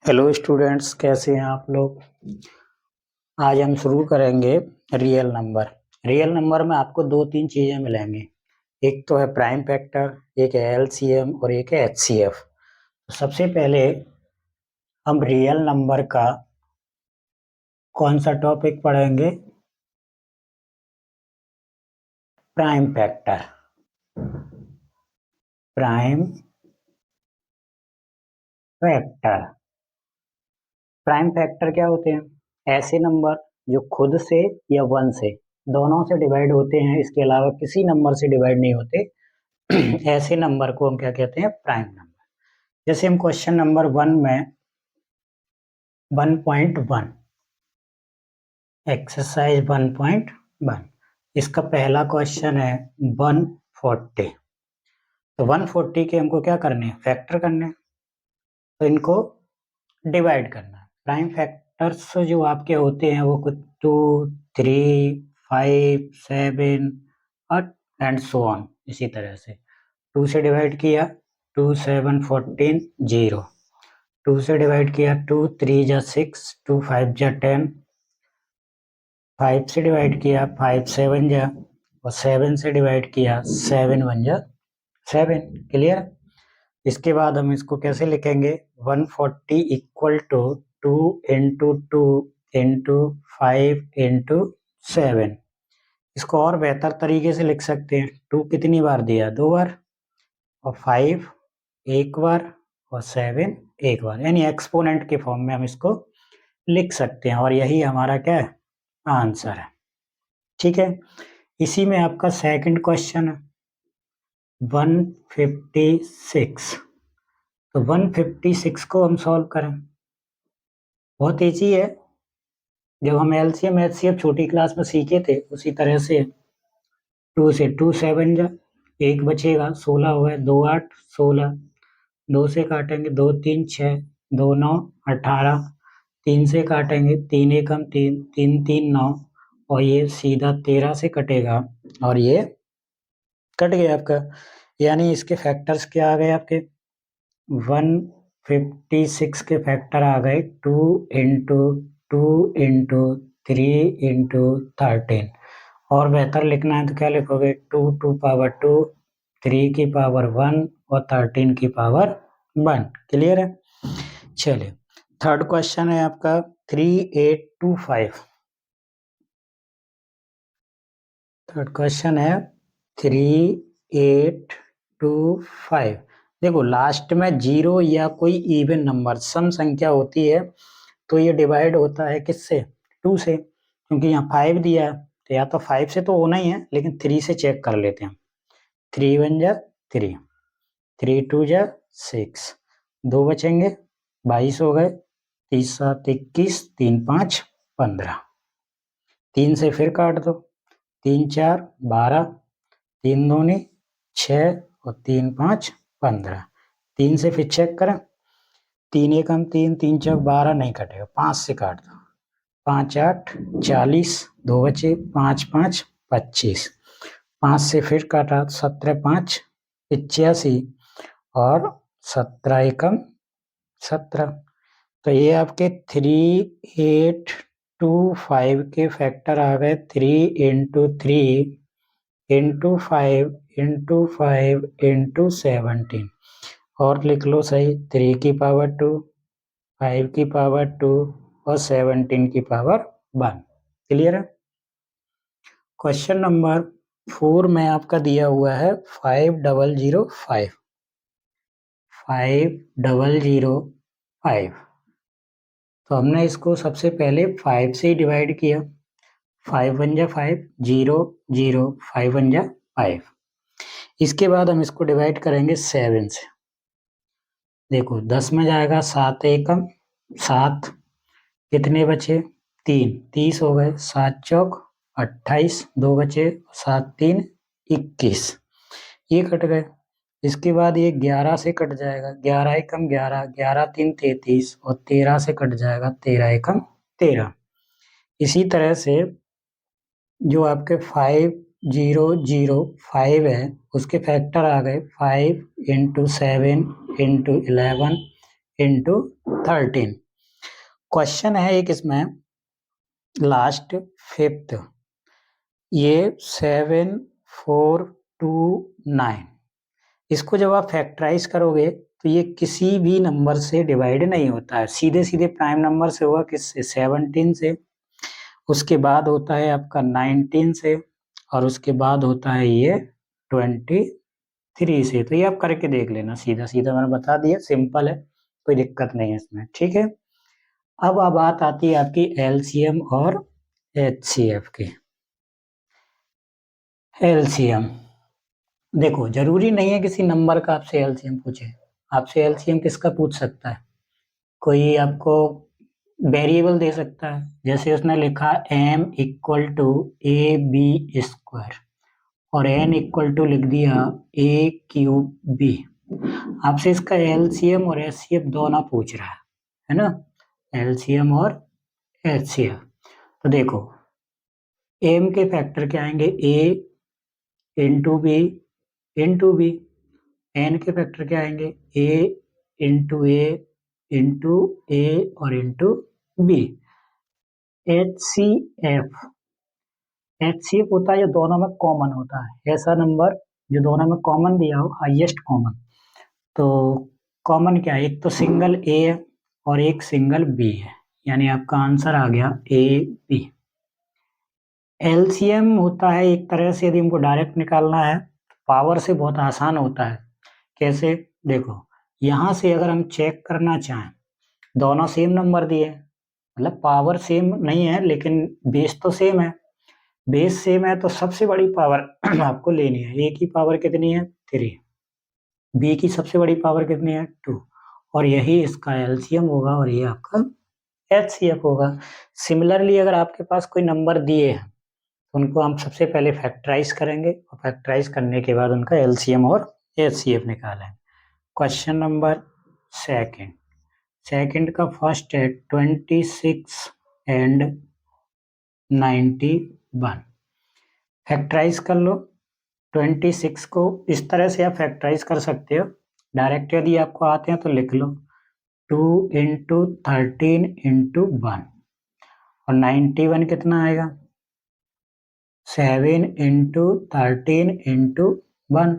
Hello students, कैसे हैं आप लोग। आज हम शुरू करेंगे रियल नंबर। रियल नंबर में आपको दो तीन चीज़ें मिलेंगी। एक तो है प्राइम फैक्टर, एक है एलसीएम और एक है एचसीएफ। सबसे पहले हम रियल नंबर का कौन सा टॉपिक पढ़ेंगे? Prime factor. Prime factor. Prime factor क्या होते हैं? ऐसे नंबर जो खुद से या वन से, दोनों से डिवाइड होते हैं, इसके अलावा किसी नंबर से डिवाइड नहीं होते। ऐसे नंबर को हम क्या कहते हैं? Prime number. जैसे हम क्वेश्चन नंबर 1 में 1.1, एक्सरसाइज 1.1, इसका पहला क्वेश्चन है 140। तो 140 के हमको क्या करने हैं? फैक्टर करने हैं। तो इनको डिवाइड करना है। प्राइम फैक्टर्स जो आपके होते हैं वो कुछ 2, 3, 5, 7 और एंड सो ऑन। इसी तरह से 2 से डिवाइड किया 2, 7, 14, 0। 2 से डिवाइड किया 2, 3 जा 6, 2, 5 जा 10। 5 से डिवाइड किया 5, 7 जा, और 7 से डिवाइड किया 7, 1 जा 7। क्लियर? इसके बाद हम इसको कैसे लिखेंगे? 140 equal to 2 into 2 into 5 into 7। इसको और बेहतर तरीके से लिख सकते हैं। 2 कितनी बार दिया? 2 बार, और 5 एक बार, और 7 एक बार, यानी एक्सपोनेंट के फॉर्म में हम इसको लिख सकते हैं। और यही हमारा क्या है? आंसर है। ठीक है। इसी में आपका सेकंड क्वेश्चन है 156। तो 156 को हम सॉल्व करें, बहुत ईजी है। जब हम एलसीएम एचसीएफ छोटी क्लास में सीखे थे उसी तरह से। 2 से 2, 7 जा, एक बचेगा 16 हो गए, 2, 8, 16। 2 से काटेंगे 2, 3, 6, 2, 9, 18। 3 से काटेंगे 3, 1, 3, 3, 3, 9, और ये सीधा 13 से कटेगा, और ये कट गया आपका। यानी इसके फैक्टर्स क्या आ गए आपके? 156 के फैक्टर आ गए 2 इंटू 2 इंटू 3 इंटू 13। और बेहतर लिखना है तो क्या लिखोगे? 2 टू पावर 2, 3 की पावर 1 और 13 की पावर 1। क्लियर है? चलिए, थर्ड क्वेश्चन है आपका 3825। थर्ड क्वेश्चन है 3825। देखो, लास्ट में 0 या कोई इवन नंबर सम संख्या होती है तो ये डिवाइड होता है किससे? 2 से। क्योंकि यहाँ 5 दिया है तो या तो 5 से तो होना ही है, लेकिन 3 से चेक कर लेते हैं। 3 1 जा 3, 3 2 जा 6, 2 बचेंगे 22 हो गए, 30 7 21, 3 5 15। 3 से फिर काट दो, 3 4 12, 3 दूनी 6, और 3 5 15। 3 से फिर चेक करें, 3 1 3, 3 4 12 नहीं कटेगा, 5 से काट दो, 5 8 40, 2 बचे, 5 5 25। 5 से फिर काटा 17 5 85, और 17 एकम 17। तो ये आपके 3825 के फैक्टर आ गए 3 इंटू 3 इंटू 5 इंटू 5 इंटू 17। और लिख लो सही, 3 की पावर 2, 5 की पावर 2, और 17 की पावर 1। क्लियर है? क्वेश्चन नंबर 4 में आपका दिया हुआ है 5005। 5005। तो हमने इसको सबसे पहले 5 से ही डिवाइड किया। 5 1 जा 5, 0 0, 5 1 जा 5। इसके बाद हम इसको डिवाइड करेंगे 7 से। देखो, 10 में जाएगा 7 एकम 7, कितने बचे? 3, 30 हो गए, 7 चौक 28, 2 बचे, 7 3 21, ये कट गए। इसके बाद ये 11 से कट जाएगा, 11 एकम 11, 11 3 33, और 13 से कट जाएगा, 13 एकम 13। इसी तरह से जो आपके 5005 है उसके फैक्टर आ गए 5 इंटू 7 इंटू 11 इंटू 13। क्वेश्चन है एक इसमें लास्ट 5th, ये 7429, इसको जब आप फैक्टराइज करोगे तो ये किसी भी नंबर से डिवाइड नहीं होता है, सीधे सीधे प्राइम नंबर से होगा, किससे, 17 से, उसके बाद होता है आपका 19 से, और उसके बाद होता है ये 23 से। तो ये आप करके देख लेना, सीधा सीधा मैंने बता दिया, सिंपल है, कोई दिक्कत नहीं है इसमें, ठीक है। अब बात आती है आपकी एलसीएम और एचसीएफ की। एलसीएम देखो, जरूरी नहीं है किसी नंबर का आपसे एलसीएम पूछे, आपसे एलसीएम किसका पूछ सकता है, कोई आपको वेरिएबल दे सकता है, जैसे उसने लिखा m equal to A B square और n इक्वल टू लिख दिया a क्यूब बी। आपसे इसका एलसीएम और एचसीएफ दोनों पूछ रहा है ना, एलसीएम और एचसीएफ। तो देखो m के फैक्टर क्या आएंगे, a into B into B, n के फैक्टर क्या आएंगे, a इंटू ए और इंटू बी। एचसीएफ होता है जो दोनों में कॉमन होता है, ऐसा नंबर जो दोनों में कॉमन दिया हो, हाईएस्ट कॉमन। तो कॉमन क्या है, एक तो सिंगल ए है और एक सिंगल बी है, यानी आपका आंसर आ गया ए बी। एलसीएम होता है एक तरह से, यदि हमको डायरेक्ट निकालना है पावर से बहुत आसान होता है। कैसे, देखो यहाँ से अगर हम चेक करना चाहें, दोनों सेम नंबर दिए, मतलब पावर सेम नहीं है लेकिन बेस तो सेम है, बेस सेम है तो सबसे बड़ी पावर आपको लेनी है, ए की पावर कितनी है 3, बी की सबसे बड़ी पावर कितनी है 2, और यही इसका एलसीएम होगा और ये आपका एचसीएफ होगा। सिमिलरली अगर आपके पास कोई नंबर दिए हैं तो उनको हम सबसे पहले फैक्टराइज करेंगे और फैक्टराइज करने के बाद उनका एलसीएम और एचसीएफ निकालेंगे। क्वेश्चन नंबर सेकंड का फर्स्ट है 26 एंड 91, फैक्टराइज कर लो। 26 को इस तरह से आप फैक्टराइज कर सकते हो, डायरेक्ट यदि आपको आते हैं तो लिख लो 2 इंटू 13 इंटू 1, और 91 कितना आएगा 7 इंटू 13 इंटू 1।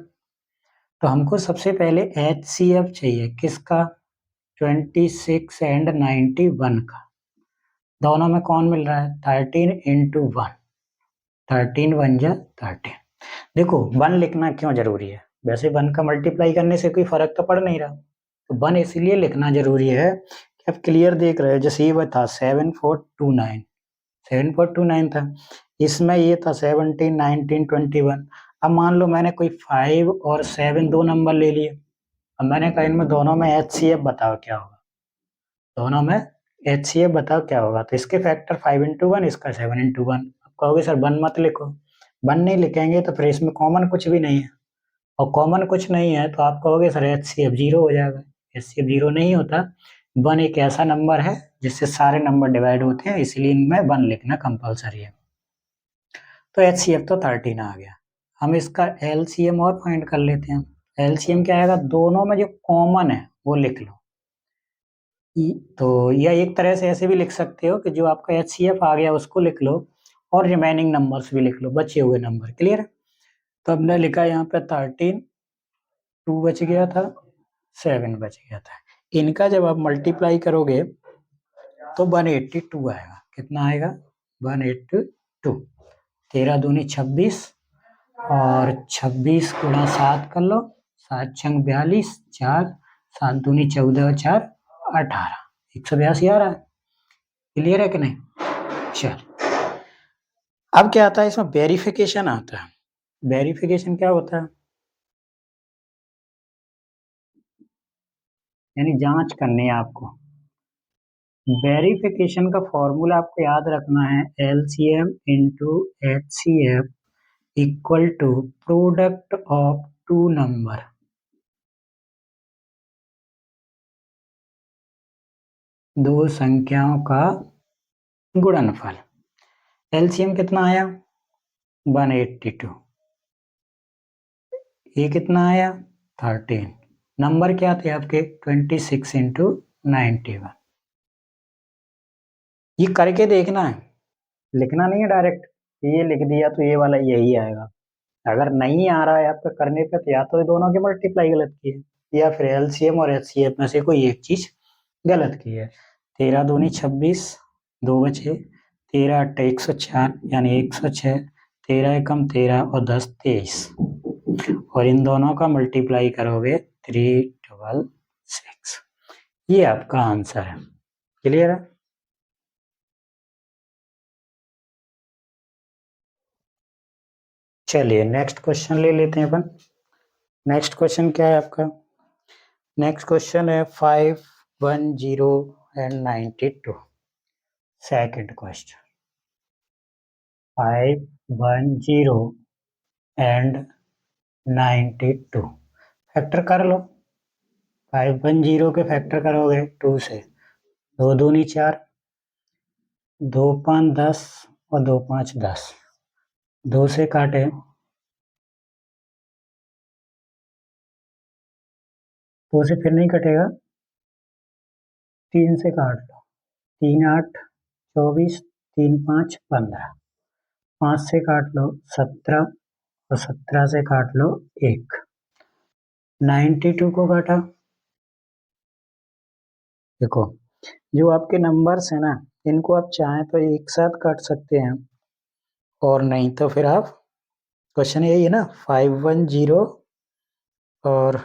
तो हमको सबसे पहले एचसीएफ चाहिए किसका, 26 एंड 91 का, दोनों में कौन मिल रहा है 13 इंटू 1, 13 1 जा 13। देखो 1 लिखना क्यों जरूरी है, वैसे 1 का मल्टीप्लाई करने से कोई फर्क तो पड़ नहीं रहा, तो 1 इसलिए लिखना जरूरी है कि आप क्लियर देख रहे हो, जैसे ये था 7429 था, इसमें ये था 17 19 21। अब मान लो मैंने कोई 5 और 7 दो नंबर ले लिए, अब मैंने कहा इनमें दोनों में एचसीएफ बताओ क्या होगा, दोनों में एचसीएफ बताओ क्या होगा, तो इसके फैक्टर 5 इंटू 1, इसका 7 इंटू 1। अब कहोगे सर 1 मत लिखो, 1 नहीं लिखेंगे तो फिर इसमें कॉमन कुछ भी नहीं है, और कॉमन कुछ नहीं है तो आप कहोगे सर एचसीएफ 0 हो जाएगा, एचसीएफ 0 नहीं होता, 1 एक ऐसा नंबर है जिससे सारे नंबर डिवाइड होते हैं, इसलिए इनमें 1 लिखना कंपलसरी है। तो एचसीएफ तो 13 आ गया। हम इसका एलसीएम और फाइंड कर लेते हैं। एलसीएम क्या आएगा, दोनों में जो कॉमन है वो लिख लो। तो या एक तरह से ऐसे भी लिख सकते हो कि जो आपका एचसीएफ आ गया उसको लिख लो और रिमेनिंग नंबर्स भी लिख लो, बचे हुए नंबर, क्लियर है। तो हमने लिखा यहाँ पे 13, 2 बच गया था, 7 बच गया था, इनका जब आप मल्टीप्लाई करोगे तो 182 आएगा, कितना आएगा 182, 13 दूनी 26 और 26 गुणा 7 कर लो, 7 छंग 42, 4 7 दूनी 14 4 18, 182 आ रहा है, क्लियर है कि नहीं। चल अब क्या आता है इसमें, वेरिफिकेशन आता है। वेरिफिकेशन क्या होता है, यानी जांच करनी है आपको। वेरिफिकेशन का फॉर्मूला आपको याद रखना है, LCM into HCF equal to product of two number, दो संख्याओं का गुणनफल। एलसीएम कितना आया 182, ये कितना आया 13, नंबर क्या थे आपके 26 इंटू 91। ये करके देखना है, लिखना नहीं है डायरेक्ट, ये लिख दिया तो ये वाला यही आएगा। अगर नहीं आ रहा है आपका करने पे तो या तो ये दोनों की मल्टीप्लाई गलत की है या फिर एलसीएम और एचसीएफ में से कोई एक चीज गलत की है। 13 दूनी 26, 2 बचे, 13 8 104 यानी 106, 13 एकम 13 और 10 23, और इन दोनों का मल्टीप्लाई करोगे 366। ये आपका आंसर है। क्लियर है? चलिए नेक्स्ट क्वेश्चन ले लेते हैं अपन। नेक्स्ट क्वेश्चन क्या है आपका? नेक्स्ट क्वेश्चन है 510 and 92। Second question 510 and 92 factor कर लो। 510 के फैक्टर करोगे 2 से, 2 दूनी 4, 2 5 10 और 2 5 10, 2 से काटे 2 से फिर नहीं कटेगा, 3 से काट लो, 3 8 24, 3 5 15, 5 से काट लो 17 और 17 से काट लो 1। 92 को काटा, देखो जो आपके नंबर्स है ना, इनको आप चाहें तो एक साथ काट सकते हैं, और नहीं तो फिर आप, क्वेश्चन यही है ना 510 और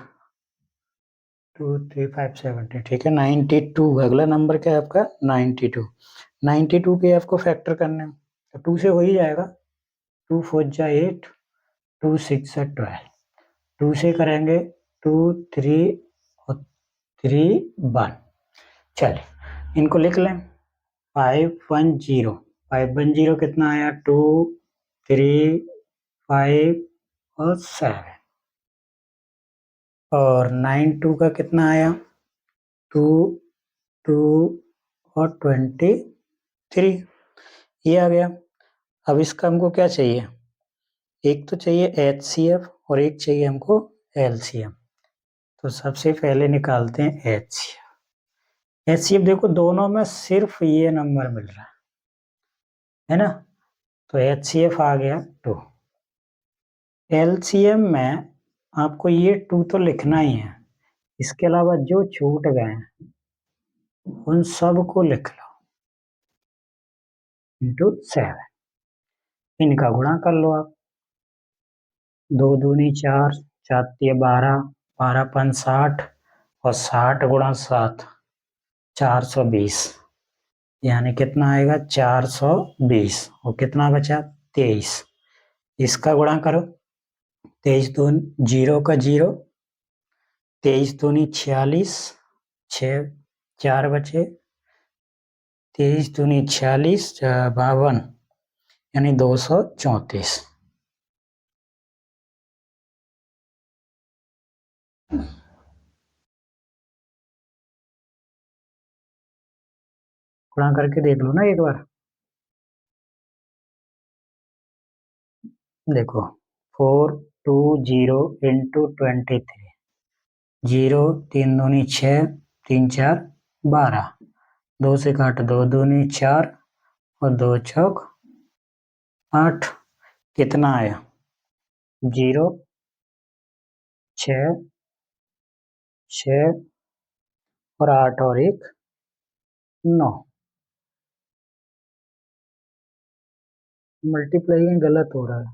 2 3 5 70, ठीक है 92। अगला नंबर क्या है आपका? 92। 92 के आपको फैक्टर करने हैं तो 2 से हो ही जाएगा, 2 4 जा 8, 2 6 जा 12, 2 से करेंगे 2 3 और 3 1। चलिए इनको लिख लें। 510, 510 कितना आया? 2 3 5 और 7, और 92 का कितना आया? 2 2 और 23, ये आ गया। अब इसका हमको क्या चाहिए? एक तो चाहिए एचसीएफ और एक चाहिए हमको एलसीएम। तो सबसे पहले निकालते हैं एचसीएफ। एचसीएफ देखो दोनों में सिर्फ ये नंबर मिल रहा है ना, तो एचसीएफ आ गया 2। एलसीएम में आपको ये 2 तो लिखना ही है, इसके अलावा जो छूट गए उन सब को लिख लो इंटू 7। इनका गुणा कर लो आप, 2 दूनी 4, 4 तिया 12, 12 5 60 और 60 गुणा 7 420, यानी कितना आएगा? 420। और कितना बचा? 23। इसका गुणा करो, 23 दूनी 0 का 0, 23 दूनी 46, 6 4 बचे, 23 दूनी 46 52, यानी 234। गुणा करके देख लो ना एक बार। देखो 420 इंटू 23, 0 3 दूनी 6, 3 4 12, 2 से काट 2 दूनी 4 और 2 चौक 8। कितना आया? 0 6 6 और 8 और 1 9। मल्टीप्लाई गलत हो रहा है,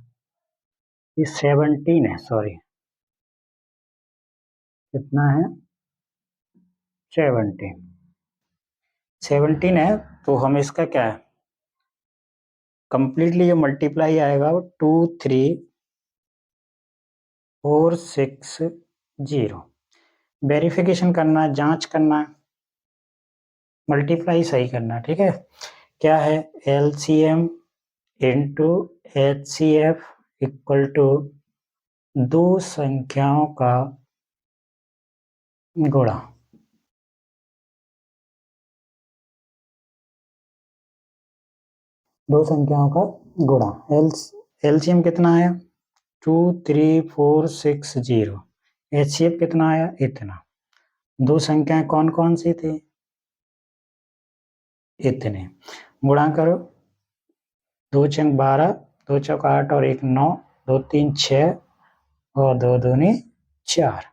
ये 17 है, सॉरी कितना है? 17 17 है। तो हम इसका क्या है, कंप्लीटली ये मल्टीप्लाई आएगा 2 3 4 6 0। वेरिफिकेशन करना है, जांच करना है, मल्टीप्लाई सही करना है, ठीक है। क्या है? LCM into HCF equal to दो संख्याओं का गुणा। दो संख्याओं का गुणा। एलसीएम कितना आया? 2 3 4 6 0। एचसीएफ कितना आया? इतना। दो संख्याएं कौन कौन सी थी? इतने गुणा करो, 2 चंग 12, 2 चौक 8 और 1 9, 2 3 6 और 2 दूनी 4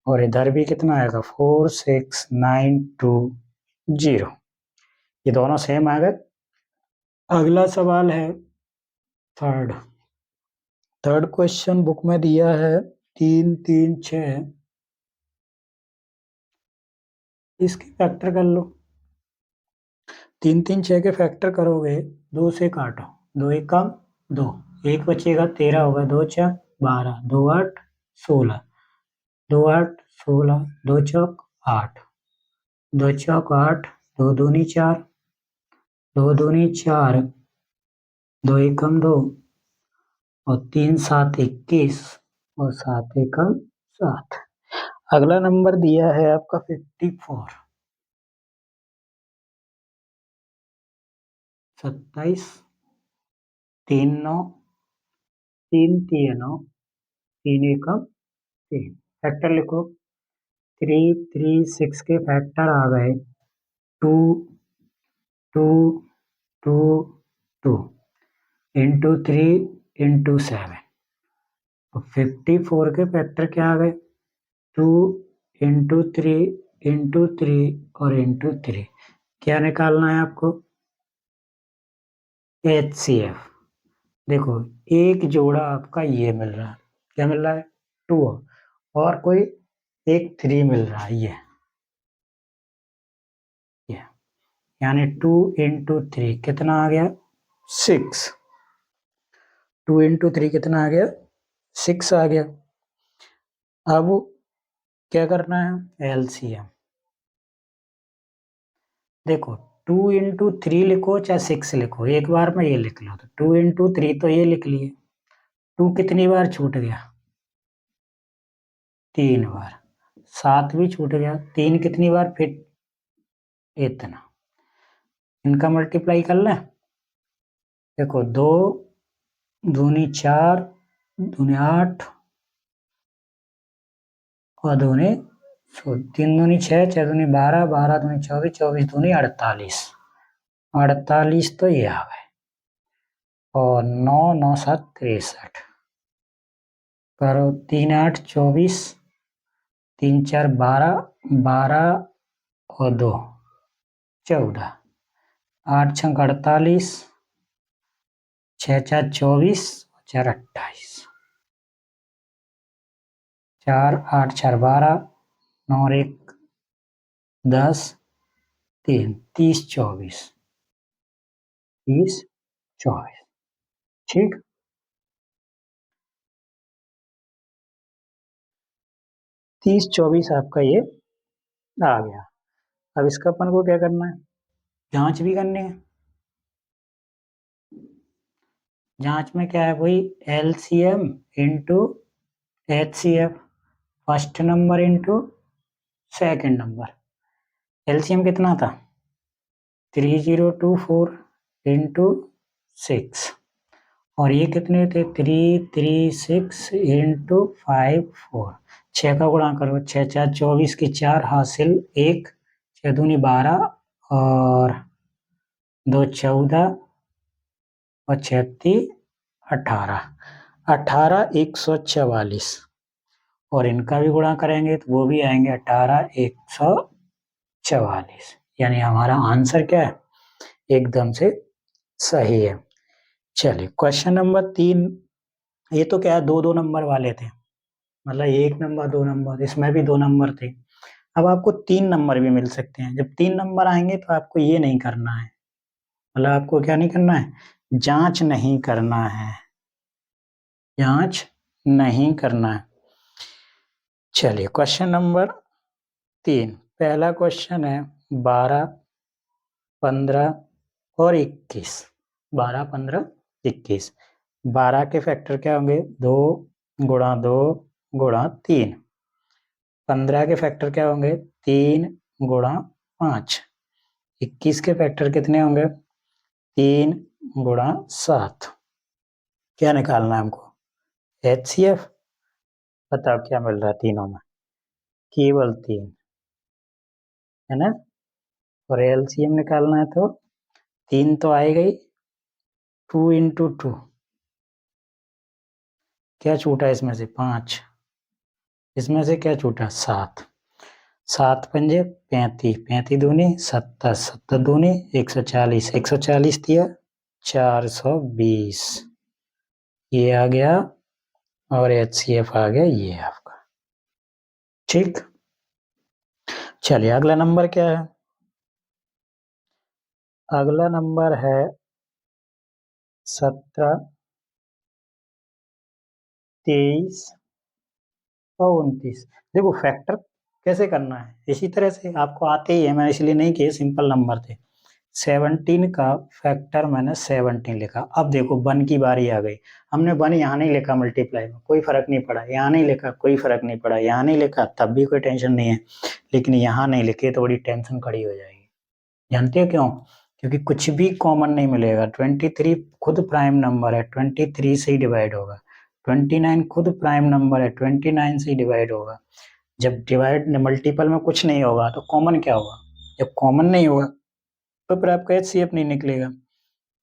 और इधर भी कितना आएगा 4 6 9 2 0। ये दोनों सेम आ गए। अगला सवाल है थर्ड क्वेश्चन बुक में दिया है 3 3 6, इसके फैक्टर कर लो। 3 3 6 के फैक्टर करोगे, 2 से काटो, 2 1 का 2, 1 बचेगा 13 होगा, 2 4 12, 2 8 16, 2 8 16, 2 चौक 8, 2 चौक 8, 2 दूनी 4, 2 दूनी 4, 2 एकम 2 और 3 7 21 और 7 एकम 7। अगला नंबर दिया है आपका 54, 27, 3 9, 3 3 9, 3 एकम 3। फैक्टर लिखो, 3 3 6 के फैक्टर आ गए 2 2 2 2 इंटू 3 इंटू 7। 54 के फैक्टर क्या आ गए 2 इंटू 3 इंटू 3 और इंटू 3। क्या निकालना है आपको HCF। देखो एक जोड़ा आपका ये मिल रहा है, क्या मिल रहा है 2 और कोई एक 3 मिल रहा है ये यानी 2 इंटू 3 कितना आ गया 6। 2 इंटू 3 कितना आ गया 6 आ गया। अब क्या करना है LCM। देखो 2 इंटू 3 लिखो चाहे 6 लिखो, एक बार में ये लिख लो, तो 2 इंटू 3 तो ये लिख लिए, 2 कितनी बार छूट गया 3 बार, 7 भी छूट गया, 3 कितनी बार फिर इतना। इनका मल्टीप्लाई कर लें, देखो 2 दूनी 4 दूनी 8 और दूनी 3 दूनी 6 6 दूनी 12 12 दूनी 24 24 दूनी 48 48 तो ये आ गए और 9 9 7 63 करो, 3 8 24, 3 4 12 12 और 2 14, 8 6 48, 6 4 24, 4 28, 4 8 4 12, 9 और 1 10, 3 30 24 30 24। ठीक, 30 24 आपका ये आ गया। अब इसका अपन को क्या करना है, जांच भी करनी है। जांच में क्या है वही LCM into HCF, first number into second number. LCM कितना था 3024 इंटू 6 और ये कितने थे 336 इंटू 5 4। 6 का गुणा करो, 6 4 24 की 4 हासिल 1, 6 दूनी 12 और 2 14 और 36 18, 18 144 और इनका भी गुणा करेंगे तो वो भी आएंगे 18 144। यानी हमारा आंसर क्या है एकदम से सही है। चलिए क्वेश्चन नंबर 3, ये तो क्या है 2 2 नंबर वाले थे, मतलब 1 नंबर 2 नंबर, इसमें भी 2 नंबर थे। अब आपको 3 नंबर भी मिल सकते हैं। जब 3 नंबर आएंगे तो आपको ये नहीं करना है, मतलब आपको क्या नहीं करना है, जांच नहीं करना है, जांच नहीं करना है। चलिए क्वेश्चन नंबर 3, पहला क्वेश्चन है 12 15 और 21। 12 15 21, 12 के फैक्टर क्या होंगे 2 गुणा 2 गुणा 3, 15 के फैक्टर क्या होंगे 3 गुणा 5, 21 के फैक्टर कितने होंगे 3 गुणा 7। क्या निकालना है हमको HCF। बताओ क्या मिल रहा है तीनों में, केवल 3 है ना। और एलसीएम निकालना है तो 3 तो आएगा ही, 2 × 2 क्या छूटा इसमें से 5, इसमें से क्या छूटा 7, 7 पंजे 35, 35 दूनी 70, 70 दूनी 140, 140 दिया 420, ये आ गया और HCF आ गया ये आपका। ठीक, चलिए अगला नंबर क्या है? अगला नंबर है 17, 23 और 29। देखो फैक्टर कैसे करना है, इसी तरह से आपको आते ही है, मैंने इसलिए नहीं किए, सिंपल नंबर थे। 17 का फैक्टर मैंने 17 लिखा। अब देखो 1 की बारी आ गई, हमने 1 यहाँ नहीं लिखा मल्टीप्लाई में, कोई फर्क नहीं पड़ा, यहाँ नहीं लिखा कोई फर्क नहीं पड़ा, यहाँ नहीं लिखा तब भी कोई टेंशन नहीं है, लेकिन यहाँ नहीं लिखे तो बड़ी टेंशन खड़ी हो जाएगी। जानते हो क्यों? क्योंकि कुछ भी कॉमन नहीं मिलेगा। 23 खुद प्राइम नंबर है, 23 से ही डिवाइड होगा। 29 खुद प्राइम नंबर है, 29 से ही डिवाइड होगा। जब डिवाइड मल्टीपल में कुछ नहीं होगा तो कॉमन क्या होगा? जब कॉमन नहीं होगा तो फिर आपका HCF नहीं निकलेगा।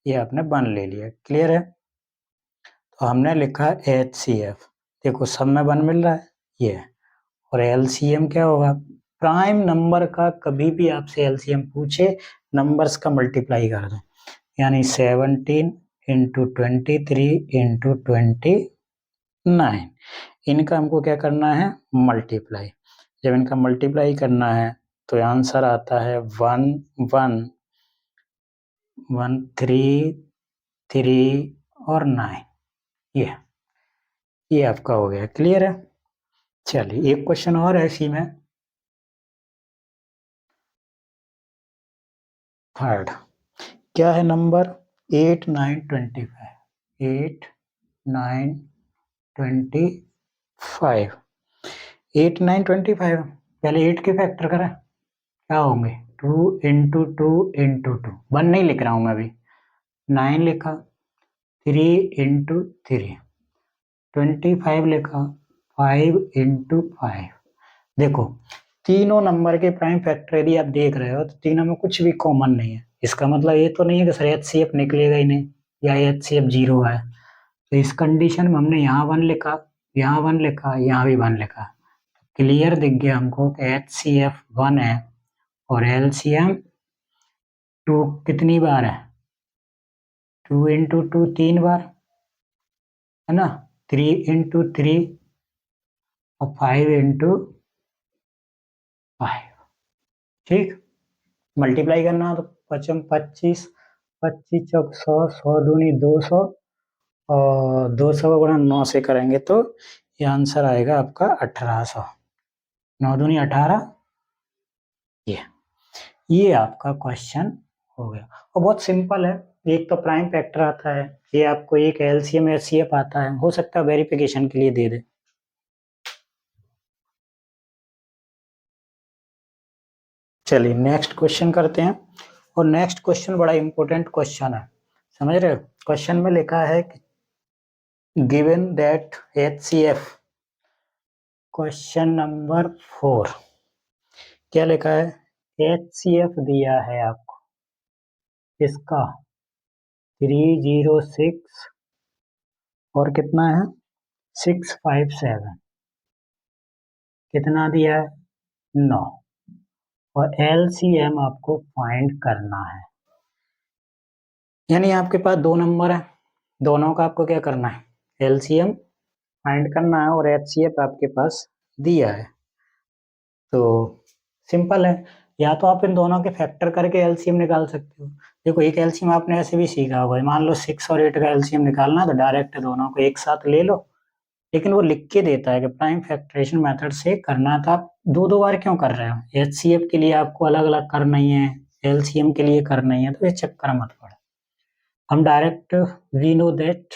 ये आपने 1 ले लिया, क्लियर है? तो हमने लिखा HCF, देखो सब में 1 मिल रहा है ये, और LCM क्या होगा? प्राइम नंबर का कभी भी आपसे LCM पूछे, नंबर्स का मल्टीप्लाई कर दो, यानी 17 × 23 × 29, इनका हमको क्या करना है? मल्टीप्लाई। जब इनका मल्टीप्लाई करना है तो आंसर आता है 1 1 1 3 3 और 9, ये आपका हो गया, क्लियर है? चलिए एक क्वेश्चन और है इसी में, थर्ड, क्या है नंबर? 8 9 25, 8 9 25, 8 9 25, पहले 8 के फैक्टर करें, क्या होंगे? 2 × 2 × 2, 1 नहीं लिख रहा हूं मैं अभी, 9 लिखा, 3 × 3, 25 लिखा, 5 × 5। देखो तीनों नंबर के प्राइम फैक्टर यदि आप देख रहे हो तो तीनों में कुछ भी कॉमन नहीं है। इसका मतलब ये तो नहीं है कि सर HCF निकलेगा ही नहीं या HCF 0 है। तो इस कंडीशन में हमने यहाँ 1 लिखा, यहाँ 1 लिखा, यहाँ भी 1 लिखा, क्लियर दिख गया हमको कि HCF 1 है और LCM 2 कितनी बार है? 2 × 2 3 बार है ना, 3 × 3 और 5 × 5। ठीक, मल्टीप्लाई करना हो तो 5 25, 25 चौक 100, 100 दूनी 200 और 200 का गुणा 9 से करेंगे तो ये आंसर आएगा आपका 1800, 9 दूनी 18, ये आपका क्वेश्चन हो गया। और बहुत सिंपल है, एक तो प्राइम फैक्टर आता है, ये आपको एक LCM HCF आता है, हो सकता है वेरिफिकेशन के लिए दे दे। चलिए नेक्स्ट क्वेश्चन करते हैं, और नेक्स्ट क्वेश्चन बड़ा इंपॉर्टेंट क्वेश्चन है, समझ रहे हो? क्वेश्चन में लिखा है given that HCF, question number 4, क्या लिखा है? HCF दिया है आपको, इसका 306 और कितना है 657, कितना दिया है 9, और LCM आपको फाइंड करना है। यानी आपके पास दो नंबर है, दोनों का आपको क्या करना है? LCM फाइंड करना है, और HCF आपके पास दिया है। तो सिंपल है, या तो आप इन दोनों के फैक्टर करके LCM निकाल सकते हो। देखो एक LCM आपने ऐसे भी सीखा होगा, मान लो 6 और 8 का LCM निकालना है तो डायरेक्ट दोनों को एक साथ ले लो, लेकिन वो लिख के देता है कि प्राइम फैक्टरेशन मेथड से करना था, आप दो दो बार क्यों कर रहे हो? HCF के लिए आपको अलग अलग करना ही है, LCM के लिए करना ही है, तो ये चक्कर मत पड़ो। हम डायरेक्ट वी नो दैट,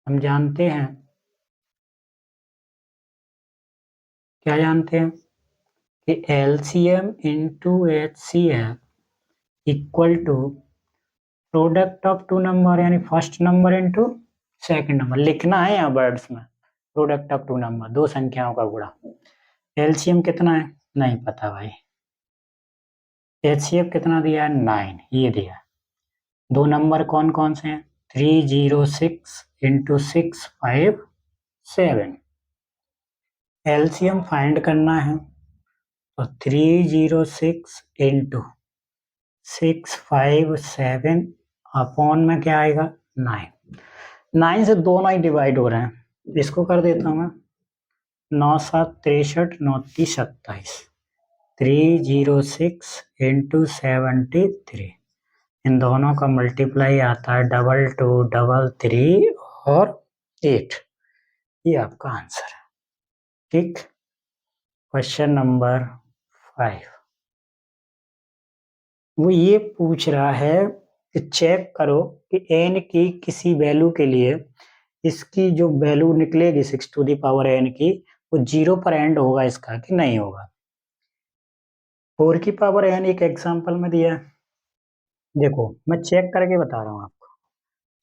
हम जानते हैं, क्या जानते हैं कि LCM × HCF equal to product of two number, यानी first number into second number. लिखना है यहाँ वर्ड्स में, प्रोडक्ट ऑफ टू नंबर, दो संख्याओं का गुणा। LCM कितना है नहीं पता भाई, HCF कितना दिया है 9, ये दिया। दो नंबर कौन कौन से हैं 306 इंटू 657। एलसीएम फाइंड करना है तो 306 इंटू 657 अपॉन में क्या आएगा 9। 9 से दोनों ही डिवाइड हो रहे हैं, इसको कर देता हूँ मैं 9 7 63 9 30 27। 306 इंटू 73, इन दोनों का मल्टीप्लाई आता है 2233 और 8। ये आपका आंसर है। ठीक। क्वेश्चन नंबर 5, वो ये पूछ रहा है कि चेक करो कि n की किसी वैल्यू के लिए इसकी जो वैल्यू निकलेगी 6 टू दी पावर n की, वो 0 पर एंड होगा इसका कि नहीं होगा। 4 की पावर n एक एग्जांपल में दिया है, देखो मैं चेक करके बता रहा हूँ आपको।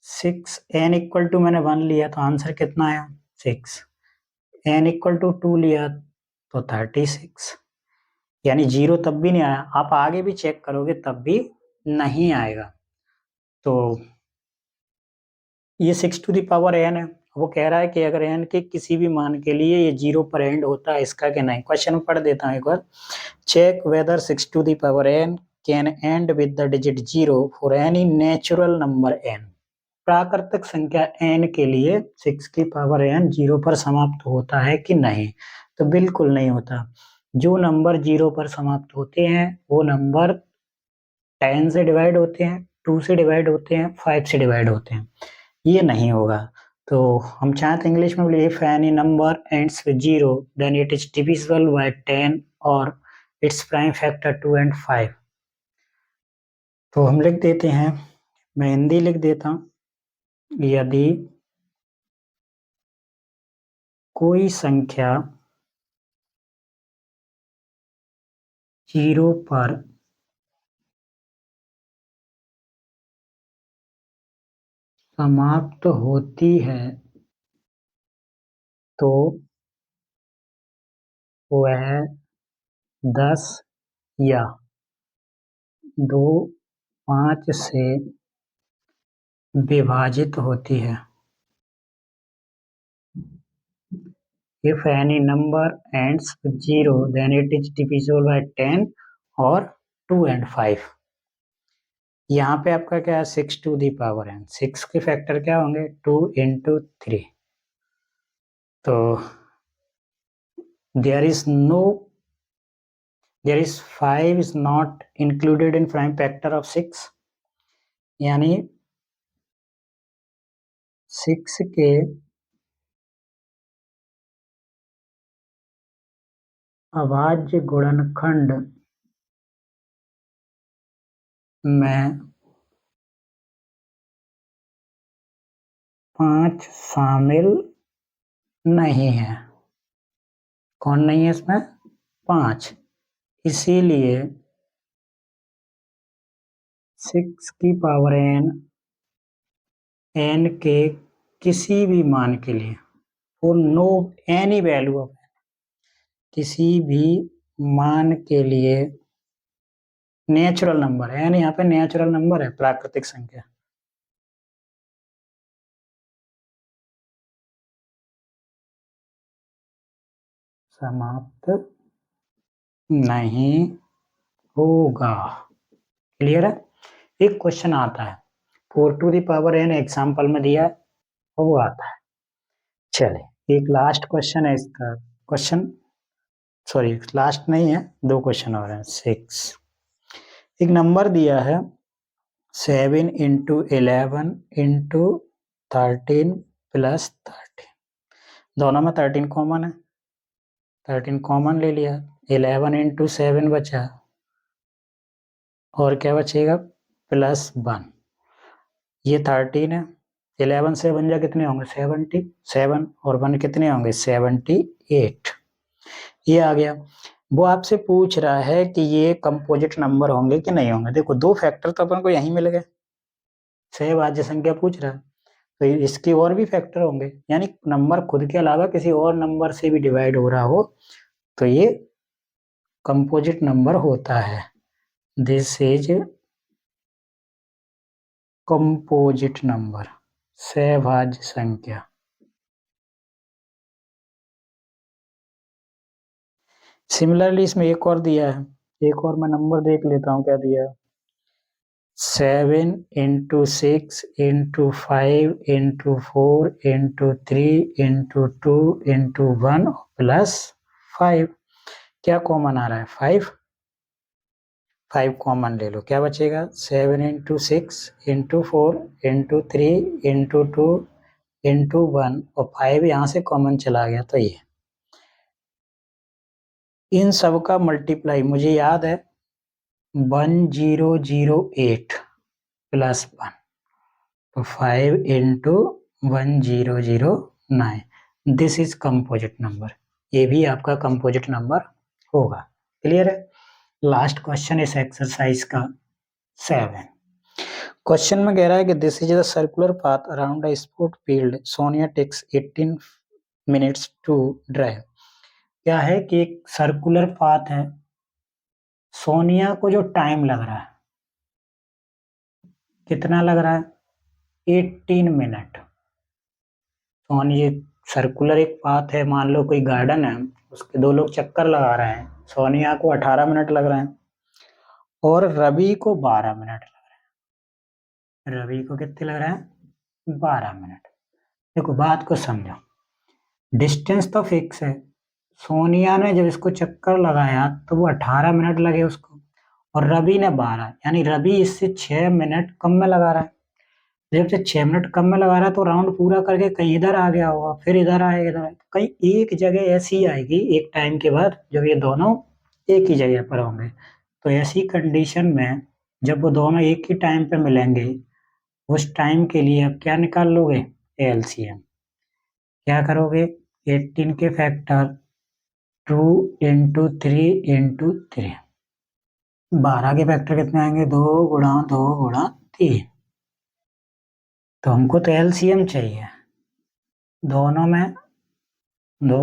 6 n इक्वल टू मैंने 1 लिया तो आंसर कितना आया 6, n इक्वल टू 2 लिया तो 36, यानी 0 तब भी नहीं आया। आप आगे भी चेक करोगे तब भी नहीं आएगा। तो ये 6 टू दी पावर n है, वो कह रहा है कि अगर n के किसी भी मान के लिए ये 0 पर एंड होता है, इसका क्या नहीं। क्वेश्चन पढ़ देता हूँ एक बार। Check whether 6 to the power n can end with the digit 0 for any natural number n। प्राकृतिक संख्या n के लिए 6 की पावर n 0 पर समाप्त होता है कि नहीं, तो बिल्कुल नहीं होता। जो नंबर 0 पर समाप्त होते हैं वो नंबर 10 से डिवाइड होते हैं, 2 से डिवाइड होते हैं, 5 से डिवाइड होते हैं, ये नहीं होगा। तो हम चाहें तो इंग्लिश में बोलिए if any number ends with 0 then it is divisible by 10 और इट्स प्राइम फैक्टर 2 and 5। तो हम लिख देते हैं, मैं हिंदी लिख देता हूँ। यदि कोई संख्या 0 पर समाप्त होती है तो वह 10 या 2 5 से विभाजित होती है। If any number ends with 0 then it is divisible by 10 और 2 and 5। यहाँ पे आपका क्या है 6 टू दी पावर n, 6 के फैक्टर क्या होंगे 2 into 3। तो there is 5 is not included in prime factor of 6, यानी 6 के अभाज्य गुणनखंड में 5 शामिल नहीं है। कौन नहीं है इसमें 5, इसीलिए 6 की पावर n के किसी भी मान के लिए for no any value of किसी भी मान के लिए नेचुरल नंबर है, यहाँ पे नेचुरल नंबर है, प्राकृतिक संख्या। समाप्त नहीं होगा। क्लियर है। एक क्वेश्चन आता है 4 to the power n example में दिया है, वो आता है। चले एक लास्ट क्वेश्चन है इसका, क्वेश्चन सॉरी लास्ट नहीं है, 2 क्वेश्चन और हैं। 6 एक नंबर दिया है 7 इंटू 11 इंटू 13 प्लस 13, दोनों में 13 कॉमन है, 13 कॉमन ले लिया। 11 इंटू 7 बचा और क्या बचेगा प्लस 1, ये 13 है। 11 से 1 जा कितने होंगे 77 और 1 कितने होंगे 78, ये आ गया। वो आपसे पूछ रहा है कि ये कंपोजिट नंबर होंगे कि नहीं होंगे। देखो 2 फैक्टर तो अपन को यहीं मिल गए, सहभाज्य संख्या पूछ रहा है तो इसके और भी फैक्टर होंगे, यानी नंबर खुद के अलावा किसी और नंबर से भी डिवाइड हो रहा हो तो ये कंपोजिट नंबर होता है। दिस इज कंपोजिट नंबर, सहभाज्य संख्या। सिमिलरली इसमें एक और दिया है, एक और मैं नंबर देख लेता हूँ क्या दिया है। 7 into 6 into 5 into 4 into 3 into 2 into 1 plus 5। क्या कॉमन आ रहा है? 5 कॉमन ले लो, क्या बचेगा? 7 into 6 into 4 into 3 into 2 into 1 और 5 यहाँ से कॉमन चला गया। तो ये इन सब का मल्टीप्लाई मुझे याद है 1008 प्लस 1, तो 5 into 1009, this is composite number. ये भी आपका कंपोजिट नंबर होगा। क्लियर है? लास्ट क्वेश्चन इस एक्सरसाइज का 7। क्वेश्चन में कह रहा है कि this is the circular path around a sport field, Sonia takes 18 minutes to drive. क्या है कि एक सर्कुलर पाथ है, सोनिया को जो टाइम लग रहा है, कितना लग रहा है? 18 मिनट। सोनिया सर्कुलर एक पाथ है, मान लो कोई गार्डन है, उसके दो लोग चक्कर लगा रहे हैं, सोनिया को 18 मिनट लग रहे हैं और रवि को 12 मिनट लग रहे हैं। रवि को कितने लग रहे हैं? 12 मिनट। देखो बात को समझो, डिस्टेंस तो फिक्स है। सोनिया ने जब इसको चक्कर लगाया तो वो 18 मिनट लगे उसको, और रवि ने 12, यानी रवि इससे 6 मिनट कम में लगा रहा है। जब से 6 मिनट कम में लगा रहा है तो राउंड पूरा करके कहीं इधर आ गया होगा, फिर इधर आएगा, इधर आएगा, कहीं एक जगह ऐसी आएगी एक टाइम के बाद जब ये दोनों एक ही जगह पर होंगे। तो ऐसी कंडीशन में जब वो दोनों एक ही टाइम पे मिलेंगे, उस टाइम के लिए आप क्या निकाल लोगे? एलसीएम। क्या करोगे? 18 के फैक्टर 2 into 3 into 3, 12 के फैक्टर कितने आएंगे? 2 गुणा 2 गुणा 3। तो हमको तो एलसीएम चाहिए, दोनों में 2,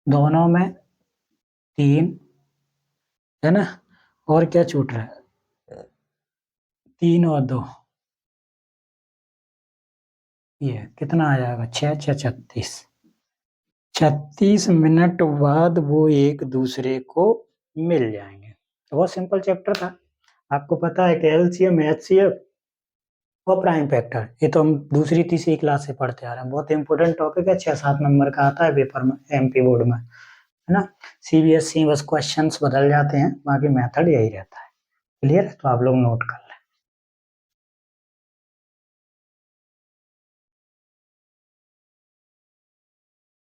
दोनों में 3, है ना? और क्या छूट रहा है? 3 और 2, ये कितना आ जाएगा? 6 6 36। 36 मिनट बाद वो एक दूसरे को मिल जाएंगे। तो बहुत सिंपल चैप्टर था। आपको पता है कि एलसीएम, एचसीएफ और प्राइम फैक्टर, ये तो हम दूसरी तीसरी क्लास से पढ़ते आ रहे हैं। बहुत इंपॉर्टेंट टॉपिक है, 6-7 नंबर का आता है पेपर में, एमपी बोर्ड में, है ना? सीबीएसई बस क्वेश्चंस बदल जाते हैं, बाकी मेथड यही रहता है। क्लियर? तो आप लोग नोट कर